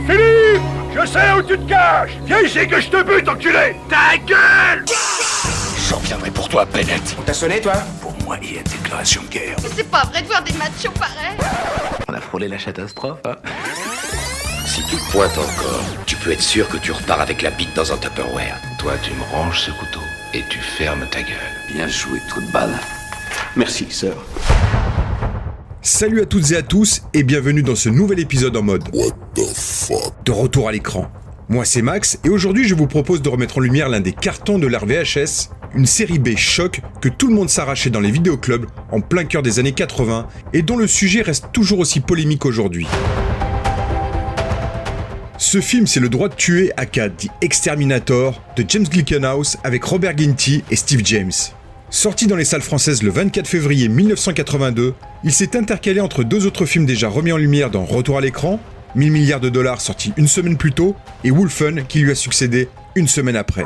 Philippe! Je sais où tu te caches! Viens ici que je te bute, enculé! Ta gueule! J'en viendrai pour toi, Bennett. On t'a sonné, toi? Pour moi, il y a déclaration de guerre. Mais c'est pas vrai de voir des machos pareils. On a frôlé la catastrophe, hein? Si tu pointes encore, tu peux être sûr que tu repars avec la bite dans un Tupperware. Toi, tu me ranges ce couteau et tu fermes ta gueule. Bien joué, trou de balle. Merci, sœur. Salut à toutes et à tous et bienvenue dans ce nouvel épisode en mode What the fuck de retour à l'écran. Moi c'est Max et aujourd'hui je vous propose de remettre en lumière l'un des cartons de l'ère VHS, une série B choc que tout le monde s'arrachait dans les vidéoclubs en plein cœur des années 80 et dont le sujet reste toujours aussi polémique aujourd'hui. Ce film c'est Le Droit de tuer aka The Exterminator de James Glickenhaus avec Robert Ginty et Steve James. Sorti dans les salles françaises le 24 février 1982, il s'est intercalé entre deux autres films déjà remis en lumière dans Retour à l'écran, 1000 milliards de dollars sorti une semaine plus tôt, et Wolfen qui lui a succédé une semaine après.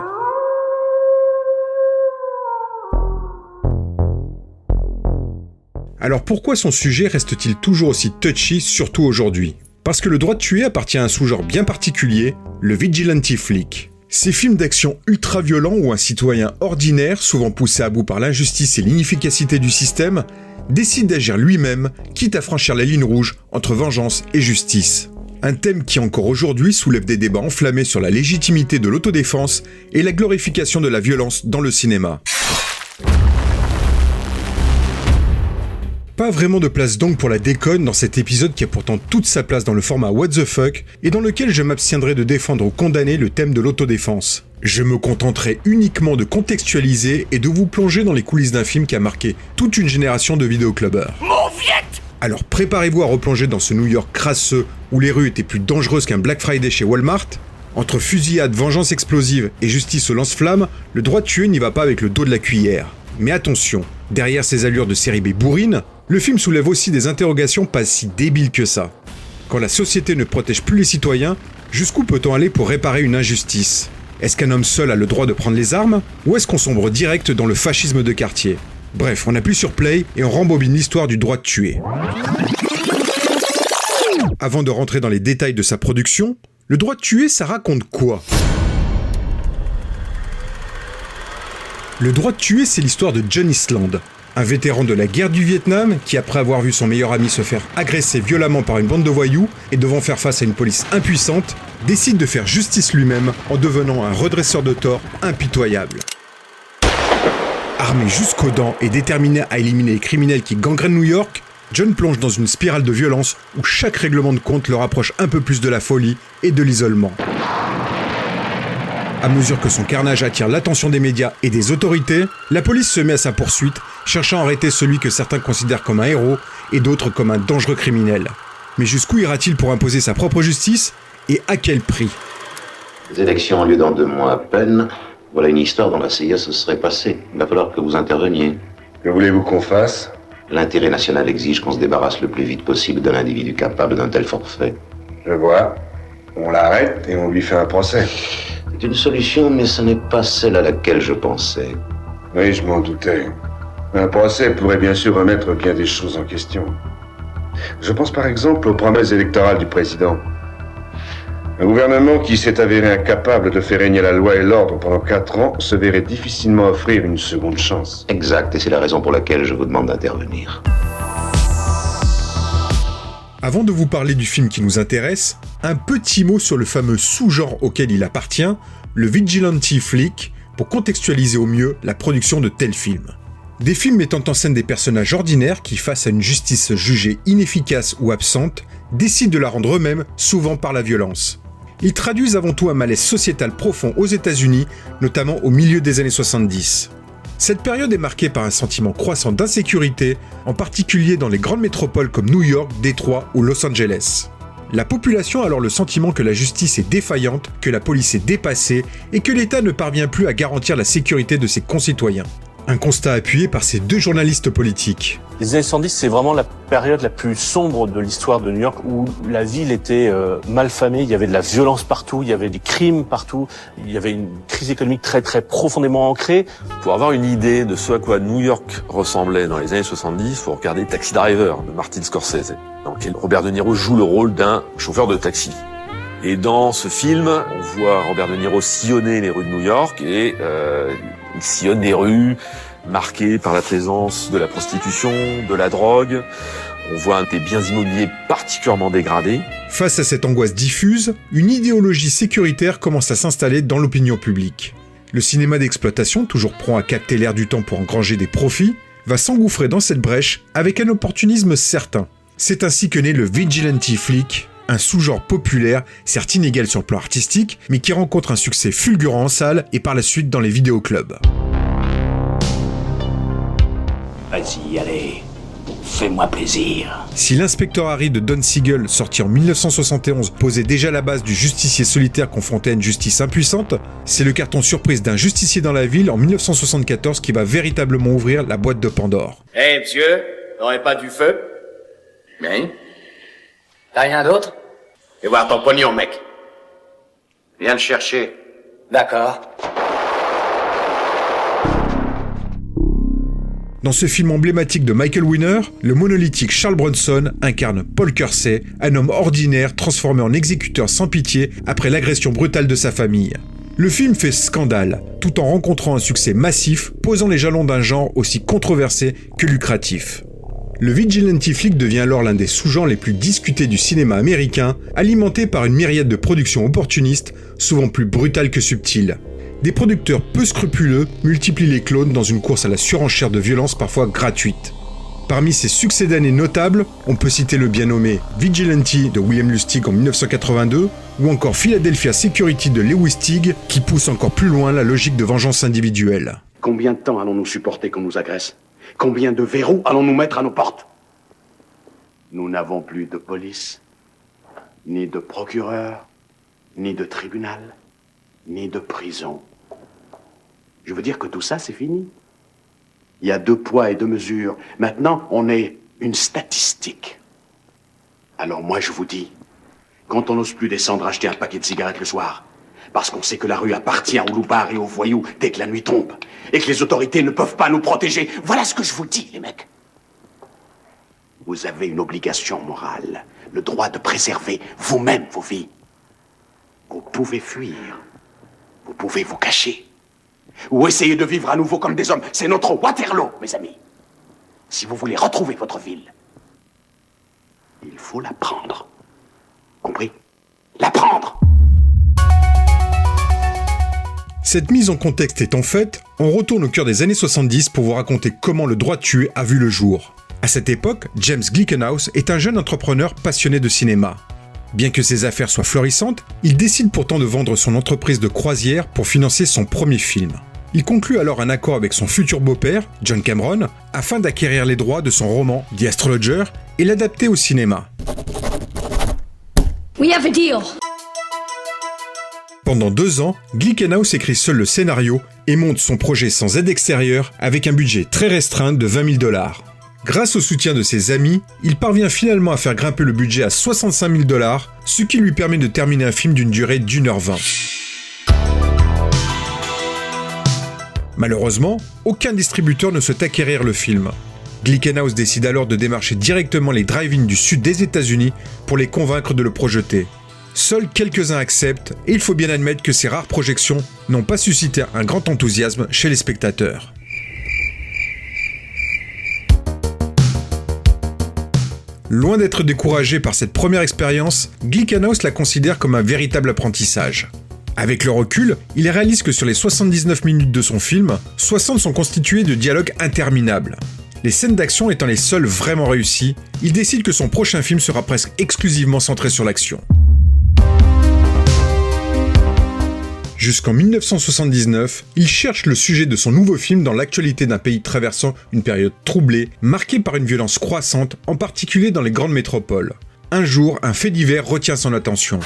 Alors pourquoi son sujet reste-t-il toujours aussi touchy, surtout aujourd'hui ? Parce que Le Droit de tuer appartient à un sous-genre bien particulier, le vigilante flick. Ces films d'action ultra-violents où un citoyen ordinaire, souvent poussé à bout par l'injustice et l'inefficacité du système, décide d'agir lui-même, quitte à franchir la ligne rouge entre vengeance et justice. Un thème qui encore aujourd'hui soulève des débats enflammés sur la légitimité de l'autodéfense et la glorification de la violence dans le cinéma. Pas vraiment de place donc pour la déconne dans cet épisode qui a pourtant toute sa place dans le format What the fuck et dans lequel je m'abstiendrai de défendre ou condamner le thème de l'autodéfense. Je me contenterai uniquement de contextualiser et de vous plonger dans les coulisses d'un film qui a marqué toute une génération de vidéoclubbers. Alors préparez-vous à replonger dans ce New York crasseux où les rues étaient plus dangereuses qu'un Black Friday chez Walmart. Entre fusillade, vengeance explosive et justice au lance-flammes, Le Droit de tuer n'y va pas avec le dos de la cuillère. Mais attention, derrière ces allures de série B bourrine, le film soulève aussi des interrogations pas si débiles que ça. Quand la société ne protège plus les citoyens, jusqu'où peut-on aller pour réparer une injustice ? Est-ce qu'un homme seul a le droit de prendre les armes ? Ou est-ce qu'on sombre direct dans le fascisme de quartier ? Bref, on appuie sur play et on rembobine l'histoire du Droit de tuer. Avant de rentrer dans les détails de sa production, Le Droit de tuer, ça raconte quoi ? Le Droit de tuer, c'est l'histoire de John Eastland, un vétéran de la guerre du Vietnam qui, après avoir vu son meilleur ami se faire agresser violemment par une bande de voyous et devant faire face à une police impuissante, décide de faire justice lui-même en devenant un redresseur de tort impitoyable. Armé jusqu'aux dents et déterminé à éliminer les criminels qui gangrènent New York, John plonge dans une spirale de violence où chaque règlement de compte le rapproche un peu plus de la folie et de l'isolement. À mesure que son carnage attire l'attention des médias et des autorités, la police se met à sa poursuite, cherchant à arrêter celui que certains considèrent comme un héros et d'autres comme un dangereux criminel. Mais jusqu'où ira-t-il pour imposer sa propre justice et à quel prix ? Les élections ont lieu dans 2 mois à peine. Voilà une histoire dont la CIA se serait passée. Il va falloir que vous interveniez. Que voulez-vous qu'on fasse ? L'intérêt national exige qu'on se débarrasse le plus vite possible d'un individu capable d'un tel forfait. Je vois. On l'arrête et on lui fait un procès. C'est une solution, mais ce n'est pas celle à laquelle je pensais. Oui, je m'en doutais. Un procès pourrait bien sûr remettre bien des choses en question. Je pense par exemple aux promesses électorales du président. Un gouvernement qui s'est avéré incapable de faire régner la loi et l'ordre pendant 4 ans se verrait difficilement offrir une seconde chance. Exact, et c'est la raison pour laquelle je vous demande d'intervenir. Avant de vous parler du film qui nous intéresse, un petit mot sur le fameux sous-genre auquel il appartient, le vigilante flick, pour contextualiser au mieux la production de tels films. Des films mettant en scène des personnages ordinaires qui, face à une justice jugée inefficace ou absente, décident de la rendre eux-mêmes, souvent par la violence. Ils traduisent avant tout un malaise sociétal profond aux États-Unis, notamment au milieu des années 70. Cette période est marquée par un sentiment croissant d'insécurité, en particulier dans les grandes métropoles comme New York, Détroit ou Los Angeles. La population a alors le sentiment que la justice est défaillante, que la police est dépassée et que l'État ne parvient plus à garantir la sécurité de ses concitoyens. Un constat appuyé par ces 2 journalistes politiques. Les années 70, c'est vraiment la période la plus sombre de l'histoire de New York où la ville était malfamée, il y avait de la violence partout, il y avait des crimes partout, il y avait une crise économique très très profondément ancrée. Pour avoir une idée de ce à quoi New York ressemblait dans les années 70, il faut regarder Taxi Driver de Martin Scorsese, dans lequel Robert De Niro joue le rôle d'un chauffeur de taxi. Et dans ce film, on voit Robert De Niro sillonner les rues de New York et il sillonne des rues marquées par la présence de la prostitution, de la drogue. On voit des biens immobiliers particulièrement dégradés. Face à cette angoisse diffuse, une idéologie sécuritaire commence à s'installer dans l'opinion publique. Le cinéma d'exploitation, toujours prompt à capter l'air du temps pour engranger des profits, va s'engouffrer dans cette brèche avec un opportunisme certain. C'est ainsi que naît le vigilante flick, un sous-genre populaire, certes inégal sur le plan artistique, mais qui rencontre un succès fulgurant en salle et par la suite dans les vidéoclubs. Vas-y, allez, fais-moi plaisir. Si l'inspecteur Harry de Don Siegel, sorti en 1971, posait déjà la base du justicier solitaire confronté à une justice impuissante, c'est le carton surprise d'un justicier dans la ville en 1974 qui va véritablement ouvrir la boîte de Pandore. Hé, monsieur, t'aurais pas du feu? Oui. T'as rien d'autre? Fais voir ton pognon, mec. Viens le chercher. D'accord. Dans ce film emblématique de Michael Winner, le monolithique Charles Bronson incarne Paul Kersey, un homme ordinaire transformé en exécuteur sans pitié après l'agression brutale de sa famille. Le film fait scandale, tout en rencontrant un succès massif, posant les jalons d'un genre aussi controversé que lucratif. Le vigilante flick devient alors l'un des sous-genres les plus discutés du cinéma américain, alimenté par une myriade de productions opportunistes, souvent plus brutales que subtiles. Des producteurs peu scrupuleux multiplient les clones dans une course à la surenchère de violence parfois gratuite. Parmi ces succès d'année notables, on peut citer le bien nommé Vigilante de William Lustig en 1982, ou encore Philadelphia Security de Lewis Teague, qui pousse encore plus loin la logique de vengeance individuelle. Combien de temps allons-nous supporter qu'on nous agresse ? Combien de verrous allons-nous mettre à nos portes ? Nous n'avons plus de police, ni de procureur, ni de tribunal, ni de prison. Je veux dire que tout ça, c'est fini. Il y a 2 poids et 2 mesures. Maintenant, on est une statistique. Alors moi, je vous dis, quand on n'ose plus descendre acheter un paquet de cigarettes le soir, parce qu'on sait que la rue appartient aux loupards et aux voyous dès que la nuit tombe, et que les autorités ne peuvent pas nous protéger, voilà ce que je vous dis, les mecs. Vous avez une obligation morale, le droit de préserver vous-même vos vies. Vous pouvez fuir, vous pouvez vous cacher, ou essayer de vivre à nouveau comme des hommes. C'est notre Waterloo, mes amis. Si vous voulez retrouver votre ville, il faut la prendre. Compris ? La prendre ! Cette mise en contexte étant faite, on retourne au cœur des années 70 pour vous raconter comment le droit de tuer a vu le jour. À cette époque, James Glickenhaus est un jeune entrepreneur passionné de cinéma. Bien que ses affaires soient florissantes, il décide pourtant de vendre son entreprise de croisière pour financer son premier film. Il conclut alors un accord avec son futur beau-père, John Cameron, afin d'acquérir les droits de son roman The Astrologer et l'adapter au cinéma. We have a deal. Pendant 2 ans, Glickenhaus écrit seul le scénario et monte son projet sans aide extérieure avec un budget très restreint de $20 000. Grâce au soutien de ses amis, il parvient finalement à faire grimper le budget à $65 000, ce qui lui permet de terminer un film d'une durée d'1h20. Malheureusement, aucun distributeur ne souhaite acquérir le film. Glickenhaus décide alors de démarcher directement les drive-in du sud des États-Unis pour les convaincre de le projeter. Seuls quelques-uns acceptent, et il faut bien admettre que ces rares projections n'ont pas suscité un grand enthousiasme chez les spectateurs. Loin d'être découragé par cette première expérience, Glickenhaus la considère comme un véritable apprentissage. Avec le recul, il réalise que sur les 79 minutes de son film, 60 sont constituées de dialogues interminables. Les scènes d'action étant les seules vraiment réussies, il décide que son prochain film sera presque exclusivement centré sur l'action. Jusqu'en 1979, il cherche le sujet de son nouveau film dans l'actualité d'un pays traversant une période troublée, marquée par une violence croissante, en particulier dans les grandes métropoles. Un jour, un fait divers retient son attention.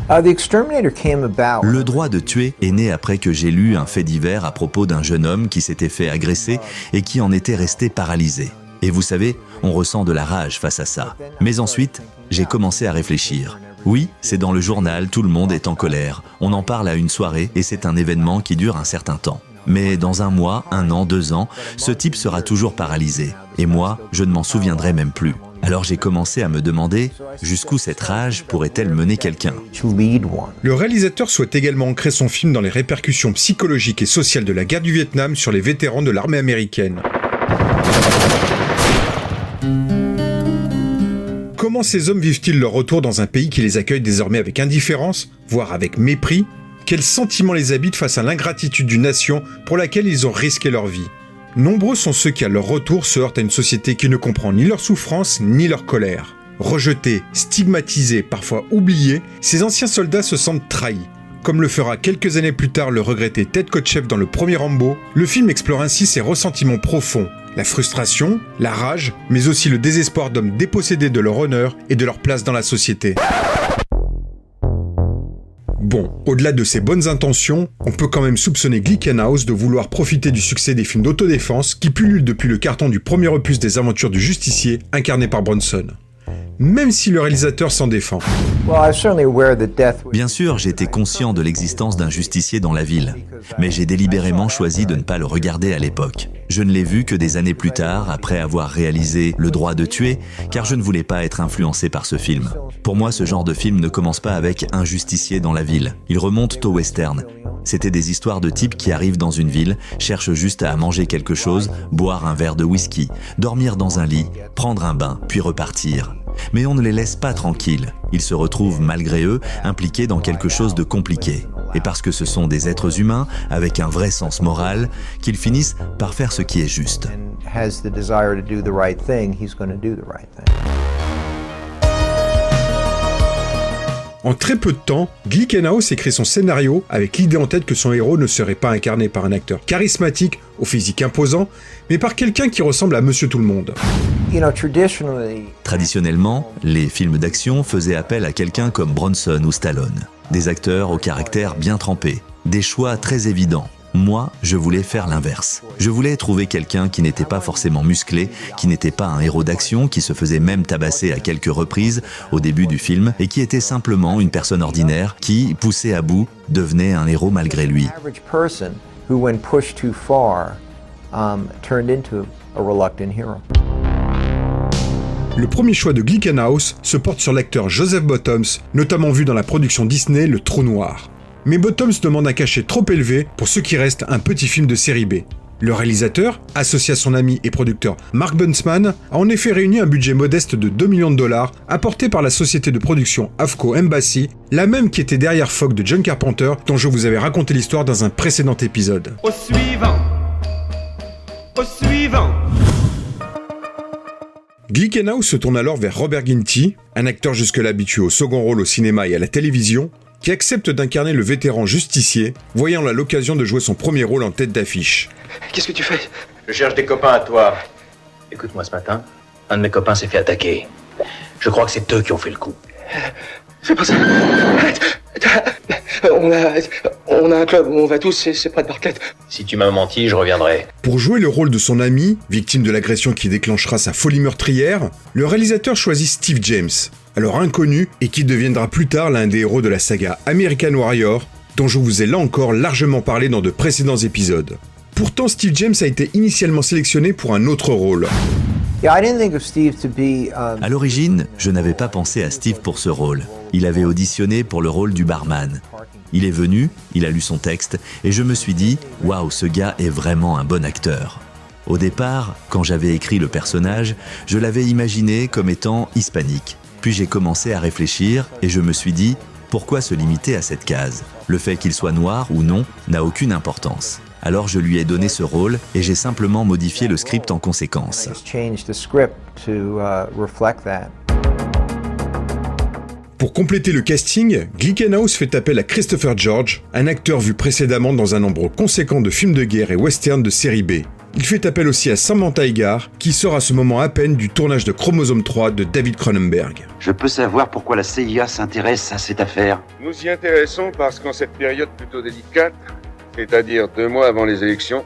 Le droit de tuer est né après que j'ai lu un fait divers à propos d'un jeune homme qui s'était fait agresser et qui en était resté paralysé. Et vous savez, on ressent de la rage face à ça. Mais ensuite, j'ai commencé à réfléchir. Oui, c'est dans le journal, tout le monde est en colère. On en parle à une soirée et c'est un événement qui dure un certain temps. Mais dans 1 mois, 1 an, 2 ans, ce type sera toujours paralysé. Et moi, je ne m'en souviendrai même plus. Alors j'ai commencé à me demander jusqu'où cette rage pourrait-elle mener quelqu'un. Le réalisateur souhaite également ancrer son film dans les répercussions psychologiques et sociales de la guerre du Vietnam sur les vétérans de l'armée américaine. Comment ces hommes vivent-ils leur retour dans un pays qui les accueille désormais avec indifférence, voire avec mépris ? Quels sentiments les habitent face à l'ingratitude d'une nation pour laquelle ils ont risqué leur vie ? Nombreux sont ceux qui, à leur retour, se heurtent à une société qui ne comprend ni leur souffrance ni leur colère. Rejetés, stigmatisés, parfois oubliés, ces anciens soldats se sentent trahis. Comme le fera quelques années plus tard le regretté Ted Kotcheff dans le premier Rambo, le film explore ainsi ses ressentiments profonds, la frustration, la rage, mais aussi le désespoir d'hommes dépossédés de leur honneur et de leur place dans la société. Bon, au-delà de ses bonnes intentions, on peut quand même soupçonner Glickenhaus de vouloir profiter du succès des films d'autodéfense qui pullulent depuis le carton du premier opus des aventures du justicier, incarné par Bronson. Même si le réalisateur s'en défend. Bien sûr, j'étais conscient de l'existence d'un justicier dans la ville, mais j'ai délibérément choisi de ne pas le regarder à l'époque. Je ne l'ai vu que des années plus tard, après avoir réalisé Le droit de tuer, car je ne voulais pas être influencé par ce film. Pour moi, ce genre de film ne commence pas avec un justicier dans la ville. Il remonte au western. C'était des histoires de types qui arrivent dans une ville, cherchent juste à manger quelque chose, boire un verre de whisky, dormir dans un lit, prendre un bain, puis repartir. Mais on ne les laisse pas tranquilles. Ils se retrouvent, malgré eux, impliqués dans quelque chose de compliqué. Et parce que ce sont des êtres humains, avec un vrai sens moral, qu'ils finissent par faire ce qui est juste. En très peu de temps, Glickenhaus écrit son scénario avec l'idée en tête que son héros ne serait pas incarné par un acteur charismatique, au physique imposant, mais par quelqu'un qui ressemble à Monsieur Tout-le-Monde. Traditionnellement, les films d'action faisaient appel à quelqu'un comme Bronson ou Stallone. Des acteurs au caractère bien trempé, des choix très évidents. Moi, je voulais faire l'inverse. Je voulais trouver quelqu'un qui n'était pas forcément musclé, qui n'était pas un héros d'action, qui se faisait même tabasser à quelques reprises au début du film, et qui était simplement une personne ordinaire qui, poussé à bout, devenait un héros malgré lui. Le premier choix de Glickenhaus se porte sur l'acteur Joseph Bottoms, notamment vu dans la production Disney Le Trou Noir. Mais Bottoms demande un cachet trop élevé pour ce qui reste un petit film de série B. Le réalisateur, associé à son ami et producteur Mark Buntsman, a en effet réuni un budget modeste de $2 millions apporté par la société de production Avco Embassy, la même qui était derrière Fog de John Carpenter, dont je vous avais raconté l'histoire dans un précédent épisode. Au suivant. Au suivant. Glickenhaus se tourne alors vers Robert Ginty, un acteur jusque-là habitué au second rôle au cinéma et à la télévision, qui accepte d'incarner le vétéran justicier, voyant là l'occasion de jouer son premier rôle en tête d'affiche. Qu'est-ce que tu fais? Je cherche des copains à toi. Écoute-moi, ce matin, un de mes copains s'est fait attaquer. Je crois que c'est eux qui ont fait le coup. Fais pas ça. Arrête. On a un club où on va tous, c'est près de Barclay. Si tu m'as menti, je reviendrai. Pour jouer le rôle de son ami, victime de l'agression qui déclenchera sa folie meurtrière, le réalisateur choisit Steve James, alors inconnu et qui deviendra plus tard l'un des héros de la saga American Warrior, dont je vous ai là encore largement parlé dans de précédents épisodes. Pourtant, Steve James a été initialement sélectionné pour un autre rôle. À l'origine, je n'avais pas pensé à Steve pour ce rôle. Il avait auditionné pour le rôle du barman. Il est venu, il a lu son texte, et je me suis dit « Waouh, ce gars est vraiment un bon acteur ». Au départ, quand j'avais écrit le personnage, je l'avais imaginé comme étant hispanique. Puis j'ai commencé à réfléchir, et je me suis dit « Pourquoi se limiter à cette case ? Le fait qu'il soit noir ou non n'a aucune importance ». Alors je lui ai donné ce rôle et j'ai simplement modifié le script en conséquence. Pour compléter le casting, Glickenhaus fait appel à Christopher George, un acteur vu précédemment dans un nombre conséquent de films de guerre et westerns de série B. Il fait appel aussi à Samantha Eggar, qui sort à ce moment à peine du tournage de Chromosome 3 de David Cronenberg. Je peux savoir pourquoi la CIA s'intéresse à cette affaire? Nous y intéressons parce qu'en cette période plutôt délicate, c'est-à-dire 2 mois avant les élections,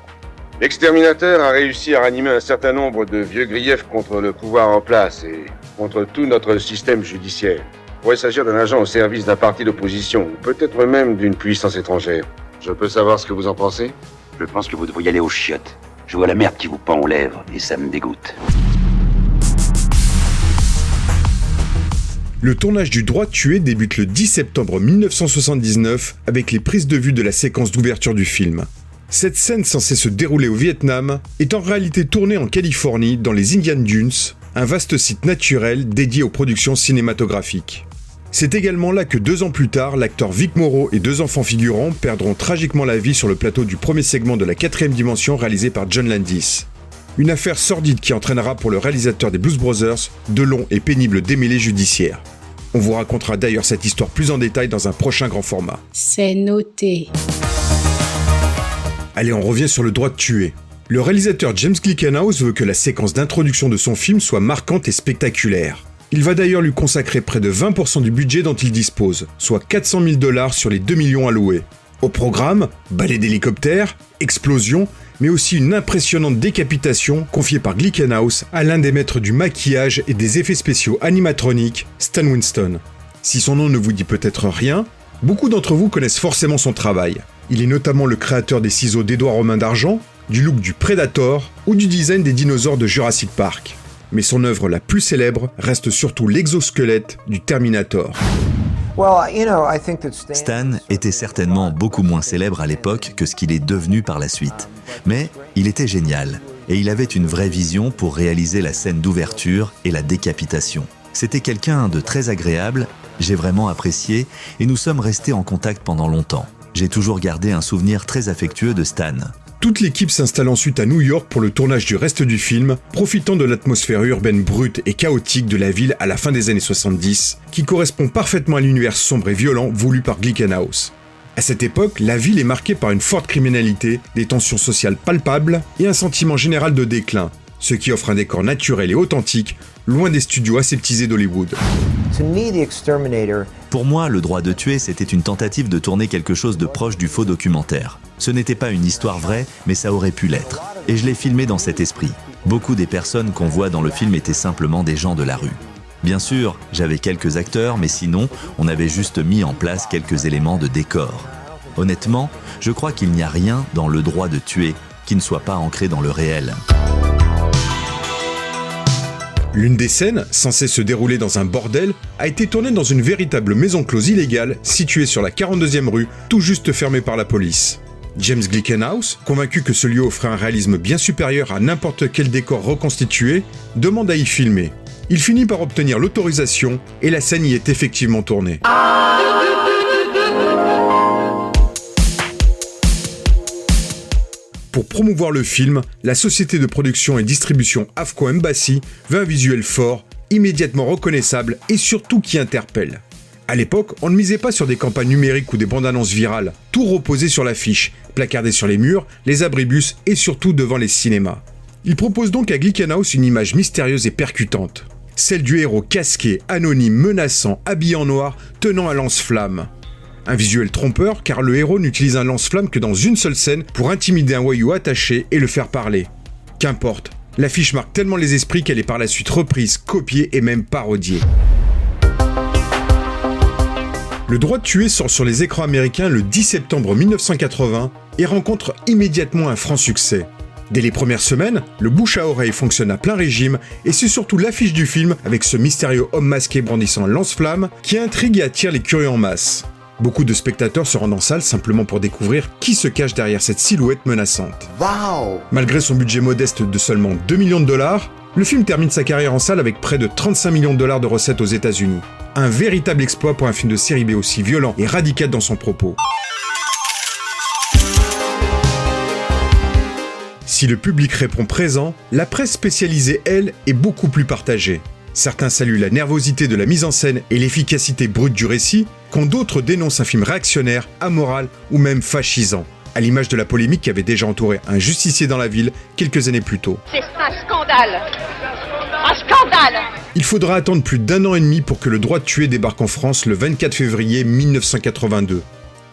l'exterminateur a réussi à ranimer un certain nombre de vieux griefs contre le pouvoir en place et contre tout notre système judiciaire. Il pourrait s'agir d'un agent au service d'un parti d'opposition, ou peut-être même d'une puissance étrangère. Je peux savoir ce que vous en pensez? Je pense que vous devriez aller aux chiottes. Je vois la merde qui vous pend aux lèvres et ça me dégoûte. Le tournage du Droit de tuer débute le 10 septembre 1979 avec les prises de vue de la séquence d'ouverture du film. Cette scène censée se dérouler au Vietnam est en réalité tournée en Californie dans les Indian Dunes, un vaste site naturel dédié aux productions cinématographiques. C'est également là que 2 ans plus tard, l'acteur Vic Morrow et 2 enfants figurants perdront tragiquement la vie sur le plateau du premier segment de la 4ème dimension réalisé par John Landis. Une affaire sordide qui entraînera pour le réalisateur des Blues Brothers de longs et pénibles démêlés judiciaires. On vous racontera d'ailleurs cette histoire plus en détail dans un prochain grand format. C'est noté. Allez, on revient sur le droit de tuer. Le réalisateur James Glickenhaus veut que la séquence d'introduction de son film soit marquante et spectaculaire. Il va d'ailleurs lui consacrer près de 20% du budget dont il dispose, soit 400 000 $ sur les 2 millions alloués. Au programme, balai d'hélicoptères, explosions, mais aussi une impressionnante décapitation confiée par Glickenhaus à l'un des maîtres du maquillage et des effets spéciaux animatroniques, Stan Winston. Si son nom ne vous dit peut-être rien, beaucoup d'entre vous connaissent forcément son travail. Il est notamment le créateur des ciseaux d'Édouard Romain d'Argent, du look du Predator ou du design des dinosaures de Jurassic Park. Mais son œuvre la plus célèbre reste surtout l'exosquelette du Terminator. Stan était certainement beaucoup moins célèbre à l'époque que ce qu'il est devenu par la suite. Mais il était génial, et il avait une vraie vision pour réaliser la scène d'ouverture et la décapitation. C'était quelqu'un de très agréable, j'ai vraiment apprécié, et nous sommes restés en contact pendant longtemps. J'ai toujours gardé un souvenir très affectueux de Stan. Toute l'équipe s'installe ensuite à New York pour le tournage du reste du film, profitant de l'atmosphère urbaine brute et chaotique de la ville à la fin des années 70, qui correspond parfaitement à l'univers sombre et violent voulu par Glickenhaus. À cette époque, la ville est marquée par une forte criminalité, des tensions sociales palpables et un sentiment général de déclin, ce qui offre un décor naturel et authentique, loin des studios aseptisés d'Hollywood. Pour moi, Le Droit de tuer, c'était une tentative de tourner quelque chose de proche du faux documentaire. Ce n'était pas une histoire vraie, mais ça aurait pu l'être. Et je l'ai filmé dans cet esprit. Beaucoup des personnes qu'on voit dans le film étaient simplement des gens de la rue. Bien sûr, j'avais quelques acteurs, mais sinon, on avait juste mis en place quelques éléments de décor. Honnêtement, je crois qu'il n'y a rien dans Le Droit de tuer qui ne soit pas ancré dans le réel. L'une des scènes, censée se dérouler dans un bordel, a été tournée dans une véritable maison close illégale située sur la 42e rue, tout juste fermée par la police. James Glickenhaus, convaincu que ce lieu offrait un réalisme bien supérieur à n'importe quel décor reconstitué, demande à y filmer. Il finit par obtenir l'autorisation et la scène y est effectivement tournée. Pour promouvoir le film, la société de production et distribution Avco Embassy veut un visuel fort, immédiatement reconnaissable et surtout qui interpelle. À l'époque, on ne misait pas sur des campagnes numériques ou des bandes annonces virales, tout reposait sur l'affiche, placardé sur les murs, les abribus et surtout devant les cinémas. Il propose donc à Glickenhaus une image mystérieuse et percutante. Celle du héros casqué, anonyme, menaçant, habillé en noir, tenant un lance-flamme. Un visuel trompeur car le héros n'utilise un lance-flamme que dans une seule scène pour intimider un voyou attaché et le faire parler. Qu'importe, l'affiche marque tellement les esprits qu'elle est par la suite reprise, copiée et même parodiée. Le Droit de tuer sort sur les écrans américains le 10 septembre 1980 et rencontre immédiatement un franc succès. Dès les premières semaines, le bouche à oreille fonctionne à plein régime et c'est surtout l'affiche du film avec ce mystérieux homme masqué brandissant un lance-flamme qui intrigue et attire les curieux en masse. Beaucoup de spectateurs se rendent en salle simplement pour découvrir qui se cache derrière cette silhouette menaçante. Wow. Malgré son budget modeste de seulement 2 millions de dollars, le film termine sa carrière en salle avec près de 35 millions de dollars de recettes aux États-Unis. Un véritable exploit pour un film de série B aussi violent et radical dans son propos. Si le public répond présent, la presse spécialisée, elle, est beaucoup plus partagée. Certains saluent la nervosité de la mise en scène et l'efficacité brute du récit, quand d'autres dénoncent un film réactionnaire, amoral ou même fascisant, à l'image de la polémique qui avait déjà entouré un justicier dans la ville quelques années plus tôt. C'est un scandale. Un scandale. Il faudra attendre plus d'1 an et demi pour que Le Droit de tuer débarque en France le 24 février 1982.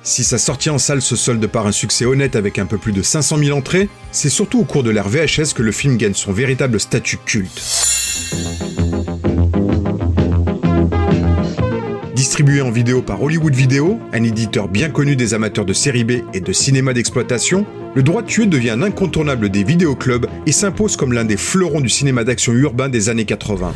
Si sa sortie en salle se solde par un succès honnête avec un peu plus de 500 000 entrées, c'est surtout au cours de l'ère VHS que le film gagne son véritable statut culte. Distribué en vidéo par Hollywood Video, un éditeur bien connu des amateurs de série B et de cinéma d'exploitation, Le Droit de tuer devient un incontournable des vidéoclubs et s'impose comme l'un des fleurons du cinéma d'action urbain des années 80.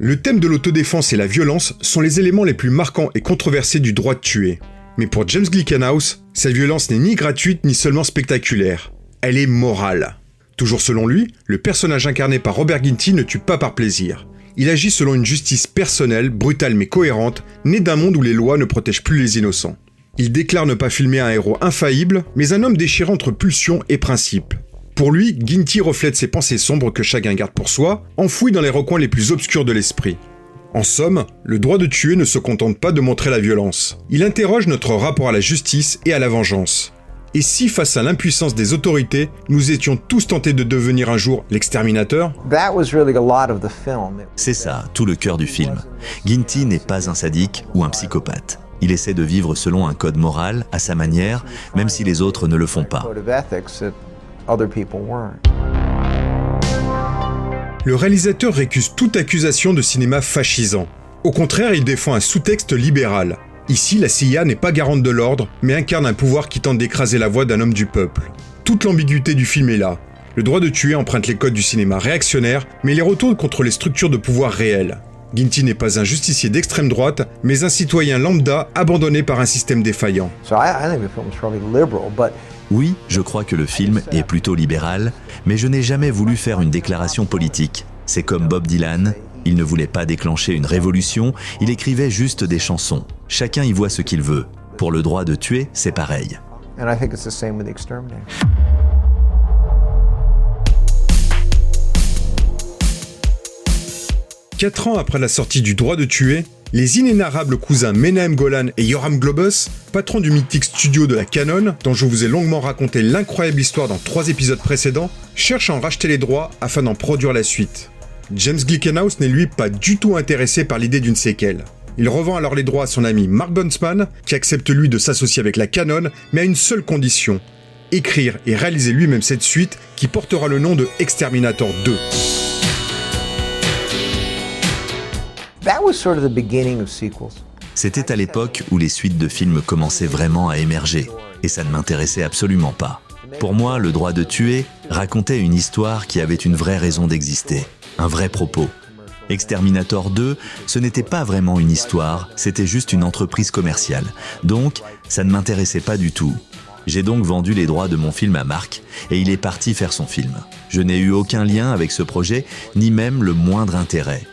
Le thème de l'autodéfense et la violence sont les éléments les plus marquants et controversés du droit de tuer. Mais pour James Glickenhaus, cette violence n'est ni gratuite ni seulement spectaculaire. Elle est morale. Toujours selon lui, le personnage incarné par Robert Ginty ne tue pas par plaisir. Il agit selon une justice personnelle, brutale mais cohérente, née d'un monde où les lois ne protègent plus les innocents. Il déclare ne pas filmer un héros infaillible, mais un homme déchiré entre pulsions et principes. Pour lui, Ginty reflète ces pensées sombres que chacun garde pour soi, enfouies dans les recoins les plus obscurs de l'esprit. En somme, le droit de tuer ne se contente pas de montrer la violence. Il interroge notre rapport à la justice et à la vengeance. Et si, face à l'impuissance des autorités, nous étions tous tentés de devenir un jour l'exterminateur ? C'est ça, tout le cœur du film. Ginty n'est pas un sadique ou un psychopathe. Il essaie de vivre selon un code moral, à sa manière, même si les autres ne le font pas. Le réalisateur récuse toute accusation de cinéma fascisant. Au contraire, il défend un sous-texte libéral. Ici, la CIA n'est pas garante de l'ordre, mais incarne un pouvoir qui tente d'écraser la voix d'un homme du peuple. Toute l'ambiguïté du film est là. Le droit de tuer emprunte les codes du cinéma réactionnaire, mais les retourne contre les structures de pouvoir réelles. Ginty n'est pas un justicier d'extrême droite, mais un citoyen lambda abandonné par un système défaillant. Oui, je crois que le film est plutôt libéral, mais je n'ai jamais voulu faire une déclaration politique. C'est comme Bob Dylan, il ne voulait pas déclencher une révolution, il écrivait juste des chansons. Chacun y voit ce qu'il veut. Pour le droit de tuer, c'est pareil. 4 ans après la sortie du droit de tuer, les inénarrables cousins Menahem Golan et Yoram Globus, patrons du mythique studio de la Canon, dont je vous ai longuement raconté l'incroyable histoire dans 3 épisodes précédents, cherchent à en racheter les droits afin d'en produire la suite. James Glickenhaus n'est lui pas du tout intéressé par l'idée d'une séquelle. Il revend alors les droits à son ami Mark Buntsman, qui accepte lui de s'associer avec la Canon, mais à une seule condition, écrire et réaliser lui-même cette suite qui portera le nom de Exterminator 2. C'était à l'époque où les suites de films commençaient vraiment à émerger, et ça ne m'intéressait absolument pas. Pour moi, le droit de tuer racontait une histoire qui avait une vraie raison d'exister, un vrai propos. Exterminator 2, ce n'était pas vraiment une histoire, c'était juste une entreprise commerciale. Donc, ça ne m'intéressait pas du tout. J'ai donc vendu les droits de mon film à Mark, et il est parti faire son film. Je n'ai eu aucun lien avec ce projet, ni même le moindre intérêt.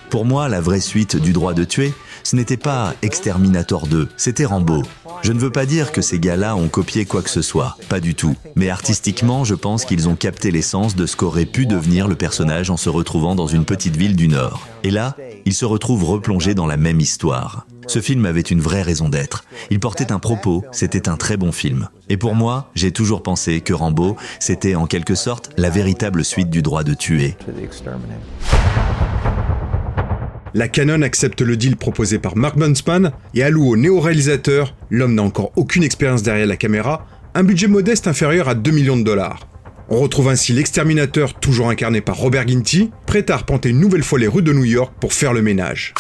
Pour moi, la vraie suite du droit de tuer, ce n'était pas Exterminator 2, c'était Rambo. Je ne veux pas dire que ces gars-là ont copié quoi que ce soit, pas du tout. Mais artistiquement, je pense qu'ils ont capté l'essence de ce qu'aurait pu devenir le personnage en se retrouvant dans une petite ville du Nord. Et là, il se retrouve replongé dans la même histoire. Ce film avait une vraie raison d'être. Il portait un propos, c'était un très bon film. Et pour moi, j'ai toujours pensé que Rambo, c'était en quelque sorte la véritable suite du droit de tuer. La Canon accepte le deal proposé par Mark Buntsman et alloue au néo-réalisateur, l'homme n'a encore aucune expérience derrière la caméra, un budget modeste inférieur à 2 millions de dollars. On retrouve ainsi l'exterminateur, toujours incarné par Robert Ginty, prêt à arpenter une nouvelle fois les rues de New York pour faire le ménage.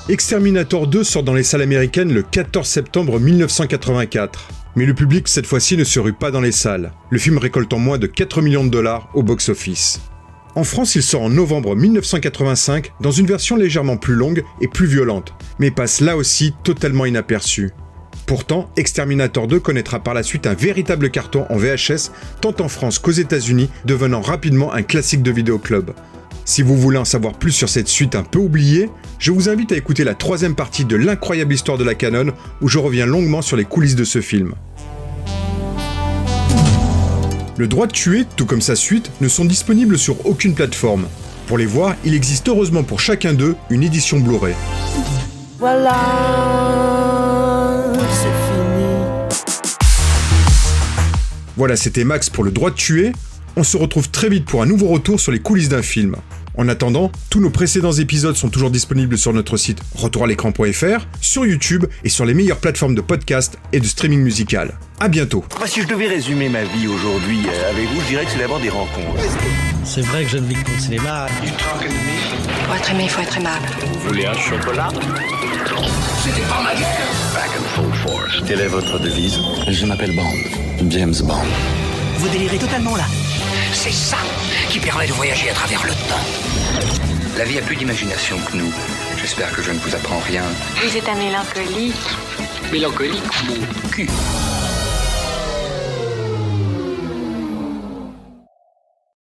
Exterminator 2 sort dans les salles américaines le 14 septembre 1984. Mais le public, cette fois-ci, ne se rue pas dans les salles, le film récoltant moins de 4 millions de dollars au box-office. En France, il sort en novembre 1985 dans une version légèrement plus longue et plus violente, mais passe là aussi totalement inaperçu. Pourtant, Exterminator 2 connaîtra par la suite un véritable carton en VHS, tant en France qu'aux États-Unis, devenant rapidement un classique de vidéoclub. Si vous voulez en savoir plus sur cette suite un peu oubliée, je vous invite à écouter la 3e partie de l'incroyable histoire de la Canon, où je reviens longuement sur les coulisses de ce film. Le droit de tuer, tout comme sa suite, ne sont disponibles sur aucune plateforme. Pour les voir, il existe heureusement pour chacun d'eux une édition Blu-ray. Voilà, c'est fini. Voilà, c'était Max pour le droit de tuer. On se retrouve très vite pour un nouveau retour sur les coulisses d'un film. En attendant, tous nos précédents épisodes sont toujours disponibles sur notre site retouralécran.fr, sur YouTube et sur les meilleures plateformes de podcast et de streaming musical. À bientôt. Si je devais résumer ma vie aujourd'hui avec vous, je dirais que c'est d'abord des rencontres. C'est vrai que je ne vis que pour le cinéma. Pour être aimé, il faut être aimable. Vous voulez un chocolat? C'était pas ma guerre. Back in full force. Quelle est votre devise? Je m'appelle Bond. James Bond. Vous délirez totalement là. C'est ça qui permet de voyager à travers le temps. La vie a plus d'imagination que nous. J'espère que je ne vous apprends rien. Vous êtes un mélancolique. Mélancolique, mon cul.